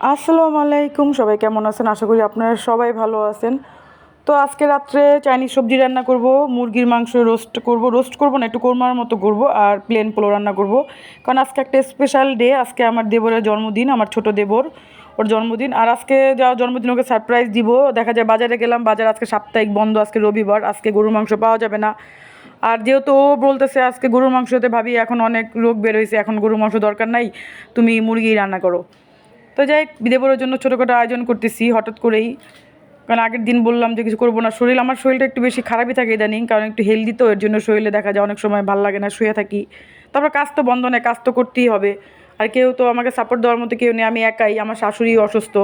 আসসালামু আলাইকুম, সবাই কেমন আছেন? আশা করি আপনারা সবাই ভালো আছেন। তো আজকে রাত্রে চাইনিজ সবজি রান্না করব, মুরগির মাংস রোস্ট করব না, একটু কোরমার মতো করব, আর প্লেন পোলাও রান্না করব। কারণ আজকে একটা স্পেশাল ডে, আজকে আমার দেবরের জন্মদিন, আমার ছোট দেবর, ওর জন্মদিন। আর আজকে যাওয়া জন্মদিন, ওকে সারপ্রাইজ দিব। দেখা যায় বাজারে গেলাম, বাজার আজকে সাপ্তাহিক বন্ধ, আজকে রবিবার, আজকে গরুর মাংস পাওয়া যাবে না। আর যেহেতু ও বলতেছে আজকে গরুর মাংসতে ভাবি এখন অনেক রোগ বের হয়েছে, এখন গরুর মাংস দরকার নাই, তুমি মুরগি রান্না করো। তো যাই দেবরের জন্য ছোটোখাটো আয়োজন করতেছি হঠাৎ করেই। কারণ আগের দিন বললাম যে কিছু করবো না, আমার শরীরটা একটু বেশি খারাপই থাকে ইদানিং, কারণ একটু হেলদি, তো এর জন্য শরীরে দেখা যায় অনেক সময় ভালো লাগে না, শুয়ে থাকি। তারপর কাজ তো বন্ধ নেই, কাজ তো করতেই হবে। আর কেউ তো আমাকে সাপোর্ট দেওয়ার মতো কেউ নেই, আমি একাই, আমার শাশুড়ি অসুস্থ।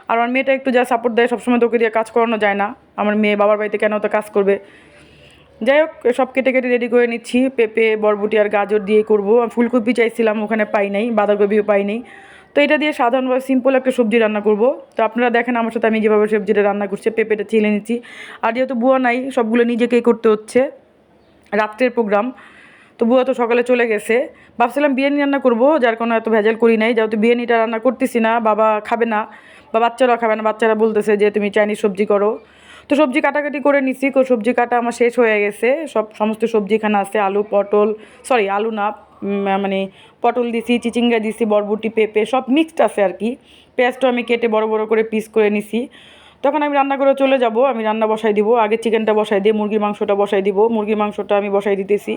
আর আমার মেয়েটা একটু যা সাপোর্ট দেয়, সবসময় তোকে দিয়ে কাজ করানো যায় না। আমার মেয়ে বাবার বাড়িতে কেন তো কাজ করবে। যাই হোক, সব কেটে কেটে রেডি করে নিচ্ছি, পেঁপে বরবটি আর গাজর দিয়ে করবো। ফুলকপি চাইছিলাম, ওখানে পাই নাই, বাঁধাকপিও পাই নাই। তো এটা দিয়ে সাধারণভাবে সিম্পল একটা সবজি রান্না করব। তো আপনারা দেখেন আমার সাথে আমি যেভাবে সবজিটা রান্না করছি, পেঁপেটা ছিলে নিচ্ছি। আর যেহেতু বুয়া নাই, সবগুলো নিজেকেই করতে হচ্ছে, রাত্রের প্রোগ্রাম। তো বুয়া তো সকালে চলে গেছে। ভাবছিলাম বিরিয়ানি রান্না করব, যার কোনো এত ভেজাল করি নাই। যেহেতু বিরিয়ানিটা রান্না করতেছি না, বাবা খাবে না বা বাচ্চারাও খাবে না, বাচ্চারা বলতেছে যে তুমি চাইনিজ সবজি করো। তো সবজি কাটাকাটি করে নিচ্ছি, সবজি কাটা আমার শেষ হয়ে গেছে। সমস্ত সবজি এখানে আছে, আলু পটল, সরি আলু না, মানে পটল দিছি, চিচিঙ্গা দিছি, বরবটি পেঁপে সব মিক্সড আছে আর কি। পেঁয়াজটা আমি কেটে বড় বড় করে পিস করে নিছি। তখন আমি রান্না করে চলে যাব, আমি রান্না বসাই দিব। আগে চিকেনটা বসাই দিয়ে মুরগির মাংসটা বসাই দিব, মুরগির মাংসটা আমি বসাই দিতেছি।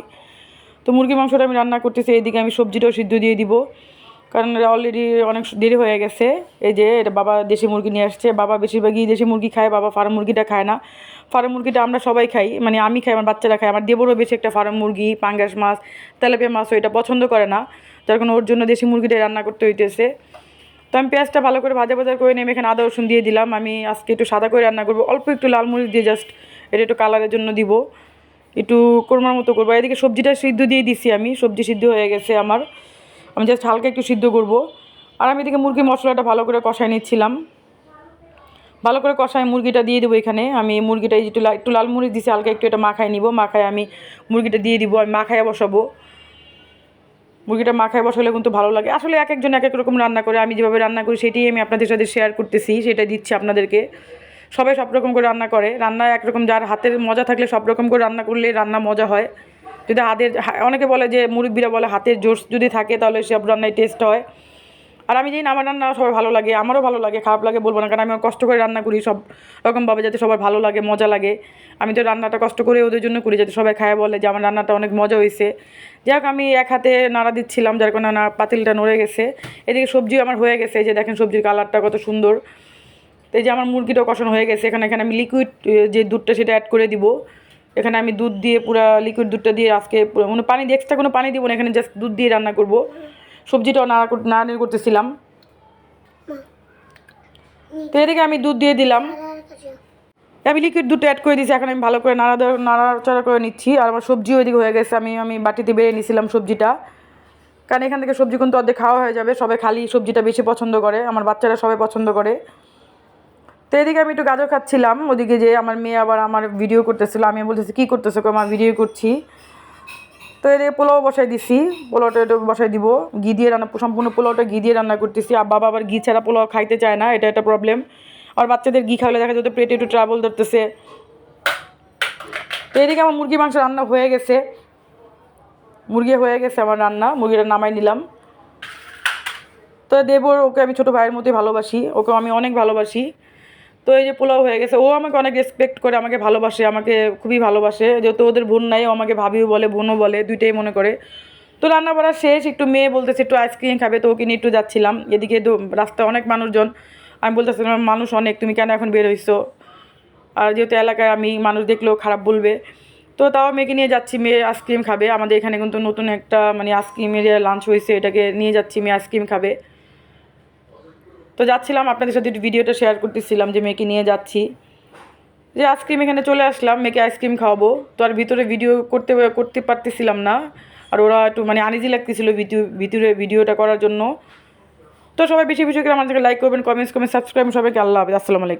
তো মুরগির মাংসটা আমি রান্না করতেছি, এইদিকে আমি সবজিটাও সিদ্ধ দিয়ে দিব, কারণ অলরেডি অনেক দেরি হয়ে গেছে। এই যে এটা বাবা দেশি মুরগি নিয়ে আসছে, বাবা বেশিরভাগই দেশি মুরগি খায়, বাবা ফার্ম মুরগিটা খায় না। ফার্ম মুরগিটা আমরা সবাই খাই, মানে আমি খাই, আমার বাচ্চারা খায়, আমার দেবরও বেশি একটা ফার্ম মুরগি, পাঙ্গাস মাছ, তেলাপিয়া মাছও এটা পছন্দ করে না, যার কারণে ওর জন্য দেশি মুরগিটাই রান্না করতে হইতেছে। তো আমি পেঁয়াজটা ভালো করে ভাজা ভাজা করে নিয়ে এখানে আদা রসুন দিয়ে দিলাম। আমি আজকে একটু সাদা করে রান্না করবো, অল্প একটু লাল মরিচ দিয়ে জাস্ট এটা একটু কালারের জন্য দিব, একটু কোরমার মতো করবো। এদিকে সবজিটা সিদ্ধ দিয়ে দিছি, আমি সবজি সিদ্ধ হয়ে গেছে আমার, আমি জাস্ট হালকা একটু সিদ্ধ করব। আর আমি এদিকে মুরগির মশলাটা ভালো করে কষাই নিচ্ছিলাম, ভালো করে কষাই মুরগিটা দিয়ে দেবো এখানে। আমি মুরগিটা একটু লাল মরিচ দিছি, হালকা একটু এটা মাখায় নিব, মাখায় আমি মুরগিটা দিয়ে দিব, আমি মাখায় বসাবো। মুরগিটা মাখায় বসালে কিন্তু ভালো লাগে। আসলে এক একজন এক এক রকম রান্না করে, আমি যেভাবে রান্না করি সেটাই আমি আপনাদের সাথে শেয়ার করতেছি, সেটা দিচ্ছি আপনাদেরকে। সবাই সব রকম করে রান্না করে, রান্না একরকম, যার হাতের মজা থাকলে সব রকম করে রান্না করলে রান্না মজা হয়। যদি অনেকে বলে যে মুরব্বিরা বলে হাতের জোশ যদি থাকে তাহলে সব রান্নায় টেস্ট হয়। আর আমি জানি আমার রান্না সবার ভালো লাগে, আমারও ভালো লাগে, খারাপ লাগে বলবো না, কারণ আমি কষ্ট করে রান্না করি সব রকমভাবে যাতে সবার ভালো লাগে, মজা লাগে। আমি তো রান্নাটা কষ্ট করে ওদের জন্য করি, যাতে সবাই খায় বলে যে আমার রান্নাটা অনেক মজা হয়েছে। যাই হোক, আমি এক হাতে নাড়া দিচ্ছিলাম, যার কারণে পাতিলটা নড়ে গেছে। এদিকে সবজি আমার হয়ে গেছে, এই যে দেখেন সবজির কালারটা কত সুন্দর। তো এই যে আমার মুরগিটাও কষানো হয়ে গেছে, এখানে আমি লিকুইড যে দুধটা সেটা অ্যাড করে দিব। এখানে আমি দুধ দিয়ে পুরো লিকুইড দুধটা দিয়ে আজকে মানে পানি দিয়ে, এক্সট্রা কোনো পানি দিব না, এখানে জাস্ট দুধ দিয়ে রান্না করব। সবজিটাও নাড়ানি করতেছিলাম। তো এদিকে আমি দুধ দিয়ে দিলাম, আমি লিকুইড দুধটা অ্যাড করে দিয়েছি। এখন আমি ভালো করে নাড়াচাড়া করে নিচ্ছি। আর আমার সবজিও এদিকে হয়ে গেছে, আমি বাটিতে বেড়ে নিয়েছিলাম সবজিটা, কারণ এখান থেকে সবজি কিন্তু অর্ধেক খাওয়া হয়ে যাবে। সবাই খালি সবজিটা বেশি পছন্দ করে, আমার বাচ্চারা সবাই পছন্দ করে। তো এদিকে আমি একটু গাজর খাচ্ছিলাম, ওদিকে যে আমার মেয়ে আবার আমার ভিডিও করতেছিল, আমি বলতেছি কী করতেছো, আমার ভিডিও করছি। তো এদিকে পোলাও বসাই দিছি, পোলাওটা একটু বসাই দিব, ঘি দিয়ে রান্না, সম্পূর্ণ পোলাওটা ঘি দিয়ে রান্না করতেছি। আর বাবা আবার ঘি ছাড়া পোলাও খাইতে চায় না, এটা একটা প্রবলেম। আর বাচ্চাদের ঘি খাওয়ালে দেখা যাতে পেটে একটু ট্রাবল ধরতেছে। তো এদিকে আমার মুরগি মাংস রান্না হয়ে গেছে, মুরগি হয়ে গেছে আমার রান্না, মুরগিটা নামাই নিলাম। তো দেবর, ওকে আমি ছোটো ভাইয়ের মতোই ভালোবাসি, ওকে আমি অনেক ভালোবাসি। তো এই যে পোলাও হয়ে গেছে, ও আমাকে অনেক রেসপেক্ট করে, আমাকে ভালোবাসে, আমাকে খুবই ভালোবাসে। যেহেতু ওদের বোন নাই, ও আমাকে ভাবিও বলে বোনও বলে, দুইটাই মনে করে। তো রান্না বাড়া শেষ, একটু মেয়ে বলতেছে একটু আইসক্রিম খাবে, তো ওকে নিয়ে একটু যাচ্ছিলাম। এদিকে রাস্তায় অনেক মানুষজন, আমি বলতেছিলাম মানুষ অনেক, তুমি কেন এখন বের হইছো? আর যেহেতু এলাকায় আমি, মানুষ দেখলেও খারাপ বলবে। তো তাও মেয়েকে নিয়ে যাচ্ছি, মেয়ে আইসক্রিম খাবে। আমাদের এখানে কিন্তু নতুন একটা মানে আইসক্রিমের লাঞ্চ হয়েছে, এটাকে নিয়ে যাচ্ছি, মেয়ে আইসক্রিম খাবে। তো যাচ্ছিলাম, আপনাদের সাথে একটু ভিডিওটা শেয়ার করতেছিলাম যে মেয়েকে নিয়ে যাচ্ছি, যে আইসক্রিম এখানে চলে আসলাম, মেয়েকে আইসক্রিম খাওয়াবো। তো আর ভিতরে ভিডিও করতে পারতেছিলাম না, আর ওরা একটু মানে আনইজি লাগতেছিল ভিতরে ভিডিওটা করার জন্য। তো সবাই বেশি বেশি করে আমাদেরকে লাইক করবেন, কমেন্টস সাবস্ক্রাইব, সবাইকে আল্লাহ হাফেজ, আসসালামু আলাইকুম।